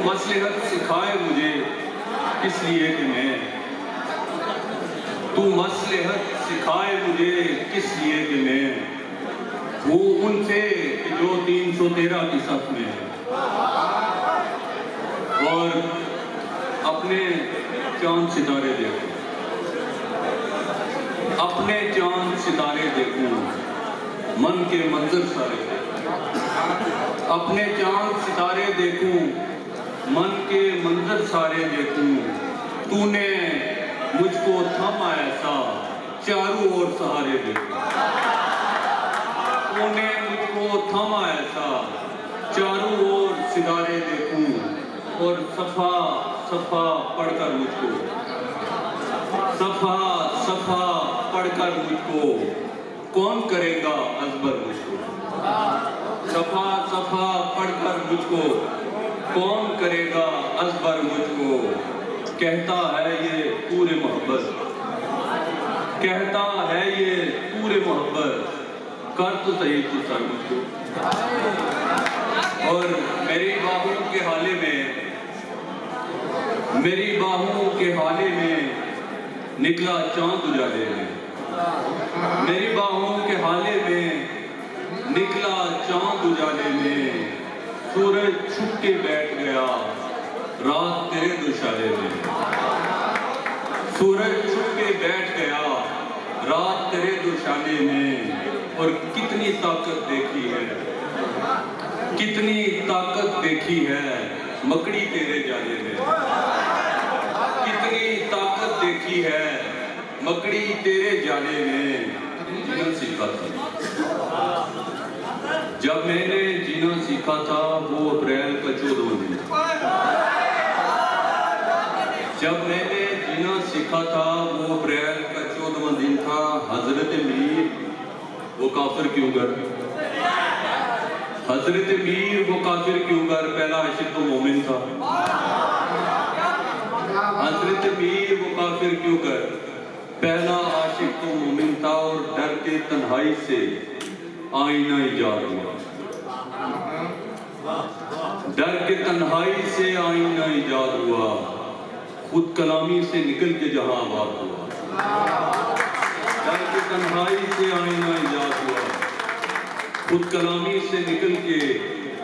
मसलहत सिखाए मुझे किस लिए कि मैं, तू मसलहत सिखाए मुझे किस लिए कि मैं वो उनसे जो 313 की सफ में है और अपने चांद सितारे देखूं, अपने चांद सितारे देखूं, मन के मंजर सारे देखूं, अपने चांद सितारे देखूं, मन के मंजर सारे देखूं, तूने मुझको थमा ऐसा चारों ओर सहारे देखूं, तूने मुझको थमा ऐसा चारों ओर सितारे देखूं और सफा सफा पढ़कर मुझको, सफा सफा पढ़कर मुझको कौन करेगा अजबर मुझको, सफा सफा पढ़कर मुझको कौन करेगा अजबर मुझको, कहता है ये पूरे मोहब्बत, कहता है ये पूरे मोहब्बत, कर तो सही तू सर मुझको। और मेरी बाहों के हाले में, मेरी बाहों के हाले में निकला चांद उजाले में, मेरी बाहों के हाले में निकला चांद उजाले में, सूरज छुप के बैठ गया रात तेरे दुशाले में, सूरज छुप के बैठ गया रात तेरे दुशाले में, और कितनी ताकत देखी है, कितनी ताकत देखी है मकड़ी तेरे जाले में, कितनी ताकत देखी है मकड़ी तेरे जाले में। जीना सीखा था जब मैंने जीना सीखा था वो अप्रैल का 14वां दिन, जब मैंने जीना सीखा था वो अप्रैल का 14वां दिन था। हजरत मीर वो काफिर क्यों कर, हजरत मीर वो काफिर क्यों कर, पहला आशिक तो मोमिन था। हजरत मीर वो काफिर क्यों कर, पहला आशिक तो मोमिन था। और डर के तन्हाई से आईना इजाद हुआ, डर के तन्हाई से आईना इजाद हुआ, खुद कलामी से निकल के जहां आबाद हुआ, डर के तन्हाई से आईना इजाद हुआ, खुद कलामी से निकल के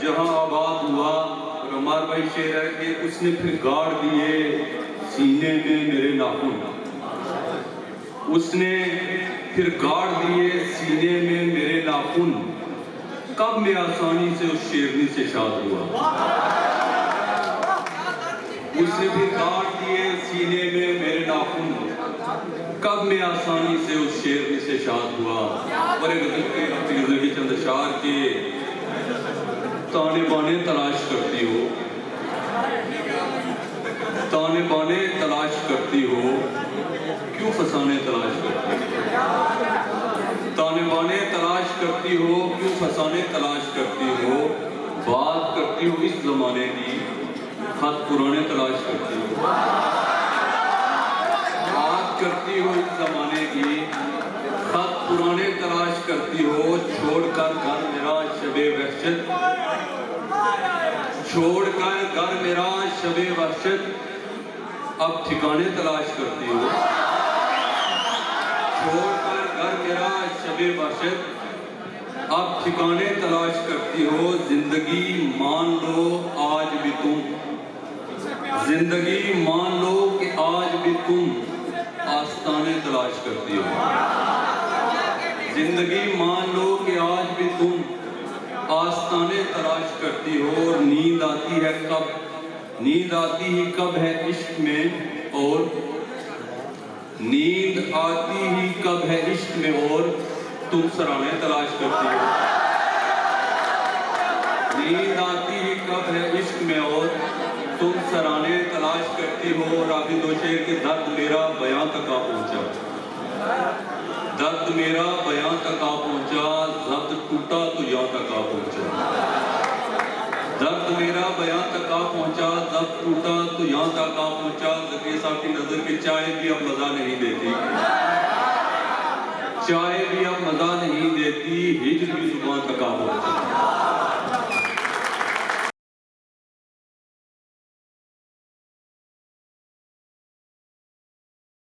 जहां आबाद हुआ। और हमार भाई शेर है कि उसने फिर गाड़ दिए सीने में मेरे नाखून, उसने फिर गाड़ दिए सीने में मेरे नाखून, कब मैं आसानी से उस शेरनी से शाद हुआ, उसने फिर गाड़ दिए सीने में मेरे नाखून, कब मैं आसानी से उस शेरनी से शाद हुआ। और एक गजल के चंद अशार के ताने बाने तलाश करती हो, ताने बाने तलाश करती हो, क्यों फसाने तलाश करती हो, ताने बाने तलाश करती हो, क्यों फसाने तलाश करती हो, बात करती हो इस जमाने की, खत पुराने तलाश करती हो, बात करती हो इस जमाने की, खत पुराने तलाश करती हो। छोड़कर घर मेरा शबे वहशत, छोड़कर घर मेरा शबे वहशत, अब ठिकाने तलाश करती हो। छोड़कर घर मेरा शबे वहशत, अब ठिकाने तलाश करती हो। जिंदगी मान लो आज भी तुम, जिंदगी मान लो कि आज भी तुम आस्ताने तलाश करती हो, जिंदगी मान लो कि आज भी तुम आस्ताने तलाश करती हो। और नींद आती है कब, नींद आती ही कब है इश्क में, और नींद आती ही कब है इश्क में, और तुम सराहने तलाश करती हो। नींद आती ही कब है इश्क में, और तुम सराहने तलाश करती हो। और आखिर दो शेर के दर्द मेरा बयां तक आ पहुंचा, दर्द मेरा बयां तक आ पहुंचा, जब्त टूटा तो यहाँ तक आ पहुंचा, दर्द मेरा बयां तक आ पहुंचा, जब्त टूटा तो यहाँ तक आ पहुंचा। ज़कीर साहब की नजर की चाय भी अब मजा नहीं देती, चाय भी अब मजा नहीं देती, हिज्र भी जुबान तक आ पहुंचा।